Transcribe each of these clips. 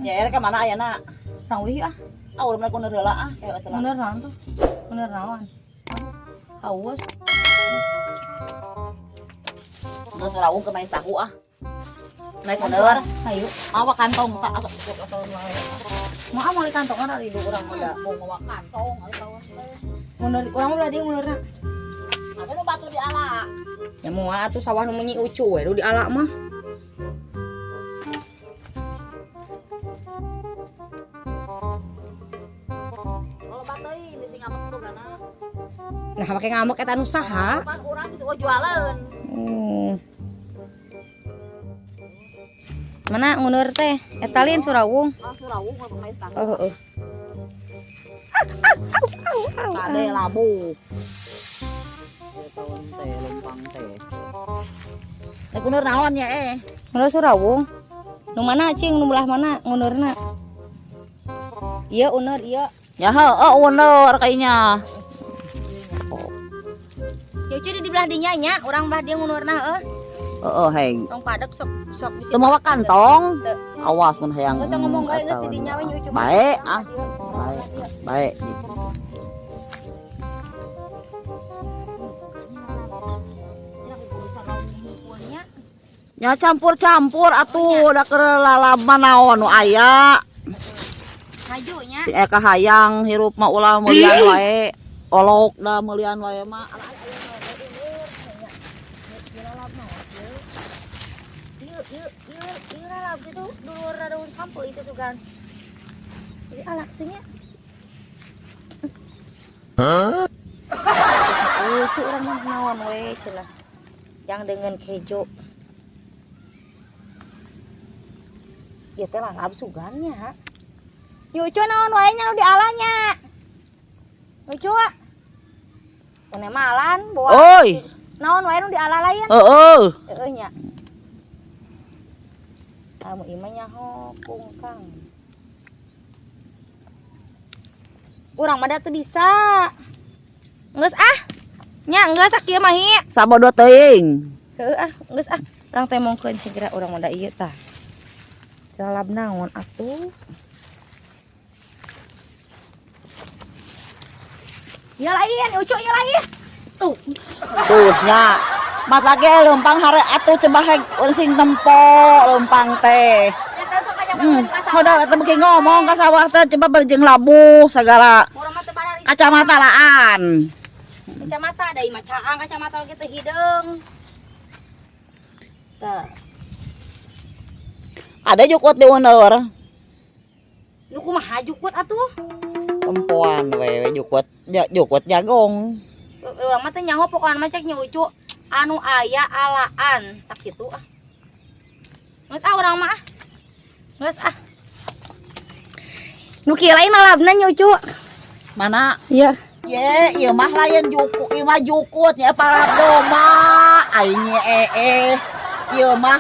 Ya ka mana ayana? Rang wih ah. Ah urang kuner heula ah kayak atuh. Bener naon tuh? Bener naon? Haus. Geus rawung ke mais tahu ah. Naik kuner. Hayu. Mawa kantong tak asup Mau mau di kantong ada di urang udah mau mawa kantong atuh. Bener urang ulah dia benerna. Apa nu batu di ala? Ya mau atuh sawah nu menyi ucu we di ala mah. Kalau bateuy misi ngamek dugana. Nah, make ngamuk eta nu saha? Pan urang bisa jualan. Mana nguneur teh? Etalin Surawung. Ah surawung mah mais tahu. Heeh. Kade labu. Tahun teh lempang teh. Naik kuner naon ya Nguneur Surawung. Nu mana cing nu belah mana nguneurna? Iya uneur iya. Ya heuh uner kayaknya. Cucu di belah dinya nya, urang belah dia nguneurna heuh. Heeh heng. Tong padek sok bisa. Teu mawa kantong. Awas mun hayang. Kita ngomong gawe geus di dinya we cucu. Bae ah. Bae. Ya campur-campur atuh da keur lalaman naon nu aya. Maju nya. Si eka hayang hirup mah ulah meulieun wae. Olok da meulieun wae mah. Itu dulur daun sampul itu tuh kan. Jadi alat nya. Hah? Itu orang mah naon we cenah. Yang dengan keju. Ya teh lah absugannya ha. Yucu naon wae nya nu di alanya. Yucu. One malan bawa. Oi. Naon wae nu di ala lain. Heeh. Heeh nya. Kamu imanya ho kungkang. Urang mah teu bisa. Geus ah. Nya geus sakieu mah hi. Sabodo teuing. Heuh ah, geus ah. Urang teh mongkeun segera urang mah da ieu tah. Lalab naon atuh? Ya lain, ucu ya lain. Tuh. Tuh nya. Mata ge leumpang hare atuh coba heg sing tempo leumpang teh. Hoda eta beuki ngomong ka sawah teh coba berjeng labu sagala kacamata laan. Kacamata ada imah caang kacamata ge teh hideung. Tah. Ada jukut di uneur. Nu kumaha jukut atuh? Tempoan we jukut jukut jagong. Urang mah teh nyaho pokokan mah cek nya ucu anu aya alaan sakitu ah. Geus ah urang mah ah. Geus ah. Nu kieu lain lalabna nya ucu. Mana? Iya. Ye, ieu mah lain jukut, ieu mah jukut nya para doma. Aing ieu mah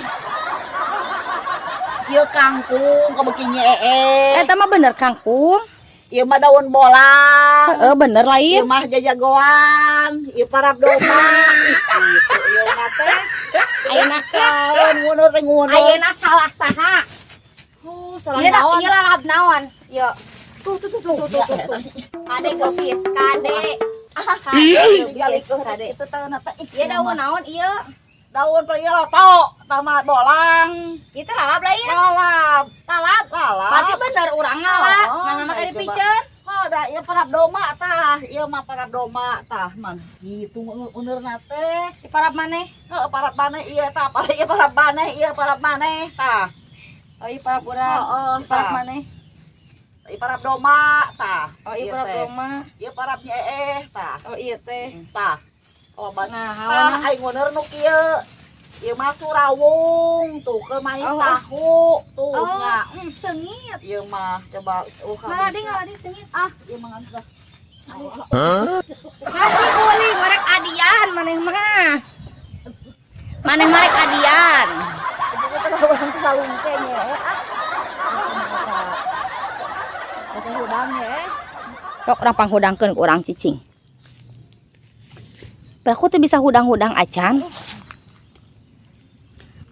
ieu kangkung kabeuki nya Eta mah bener kangkung. Ieu mah daun bolang. Heeh bener lain. Ieu mah jajagoan, ieu parab doma. Gitu ieu mah teh. Ayeuna saon nguneur teh nguneur. Ayeuna salah saha? Oh, salah Ieu naon? ieu lalab naon? Yo. Tuh. Kade gopis, kade. Kade. Itu tahu nata. Ieu daun naon ieu? Daun ieu loto, tama bolang. Itu lalab lain. Lalap. Lalab. Berarti bener urang ngalah. Nah, maka dipiceun. Oh, da ieu parab doma tah. Ieu mah parab doma tah man. Gitu uneurna teh. Di parab maneh? Heeh, parab maneh ieu tah. Ieu parab maneh, ieu parab maneh tah. Oh, ieu parab urang. Heeh, Di parab maneh? Ieu parab doma tah. Oh, ieu parab doma. Ieu parab tah. Oh, ieu teh. Tah. Oh, Nah, tah aing nguneur nu kieu. Ieu mah surawung tuh ke mais tahu tuh nya. Sengit. Ieu mah coba Ngalading sengit. ah ieu mah geus. Ngasih kuling merek adian maneh mah. Maneh marek adian. Terlalu nya ah. Ada hudang ya. Sok urang panghudangkeun ku urang cicing. Aku tuh bisa hudang-hudang acan.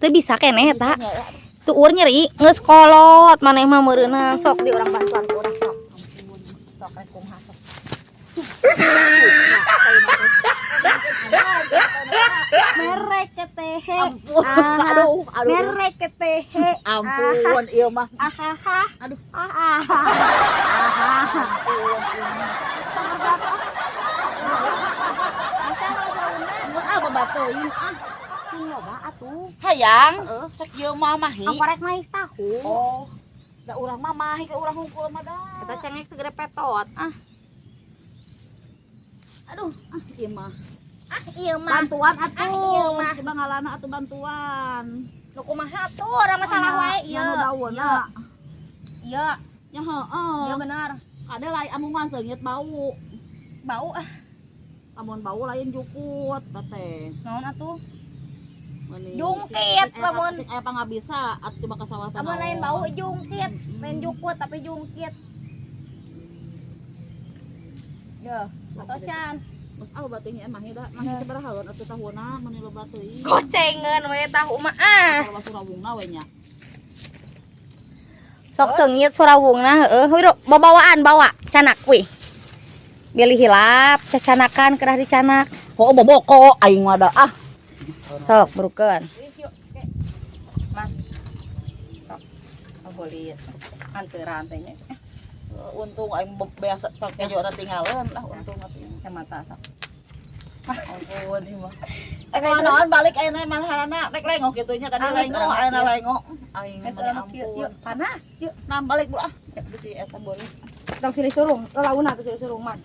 Tuh bisa keneh eta. tuur nyeri geus kolot maneh mah meureunang sok di urang bantuan ku urang sok. Sok rek kumaha sok. Merek ketehe. Aduh, Merek ketehe. ampun ieu mah. Ahaha. Aduh. Apa batuin ah. Nyoba atuh. Hayang, sek ieu mah mahi. Aku rek mais tahu. Oh. Da urang mah mahi ke urang hungkul mah da. Kita cengek segera petot. Aduh, ieu mah. Iya mah. Bantuan Iya atuh. mah. Coba ngalana atuh bantuan. Nu kumaha atuh orang masalah wae ieu. Anu daunna. Iya. Ya heeh. Iya bener. Ada lain amungan seungit bau. Bau Amun bau lain jukut teh. naon atuh? Meni Jungkit, lamun. Sing aya pangabisa atuh coba ka sawah teh. Amun lain bau jungkit, lain jukut tapi jungkit. Ya, atau can. Mas batunya emang hida. Masih sabaraha lawan atuh tahuna mun loba teuing. Gocengeun we tahu mah Kalau surawungna we nya. Sok seungit surawungna heueuh we babawaan bawa canak we. Bilih hilap cacanakan kerah dicanak. Kok boboko aing mah da ah. Sok berukeun. Man. Sok. Abolit. Anteuran teh nya. Untung aing biasa sok kejo tinggalin lah untung atuh. Mata sok. Ampun ieu mah. Naon balik ayeuna malharana rek lengok kitu nya tadi lengok ayeuna lengok. Aing mah ampun. Panas. Yuk. Nah balik dulu ah. Bisi eta boleh. Tong silih surung, lalauna tuh silih surung man.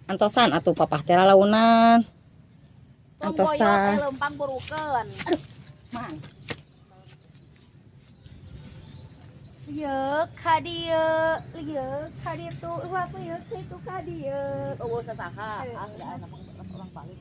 Antosan atuh papah teh lalaunan. Antosan. Lempang burukeun. Man. Yeuk hadieu, yeuk hadieu tuh, wah yeuk itu hadieu. Oh, sasaha. Ah, da anak orang balik.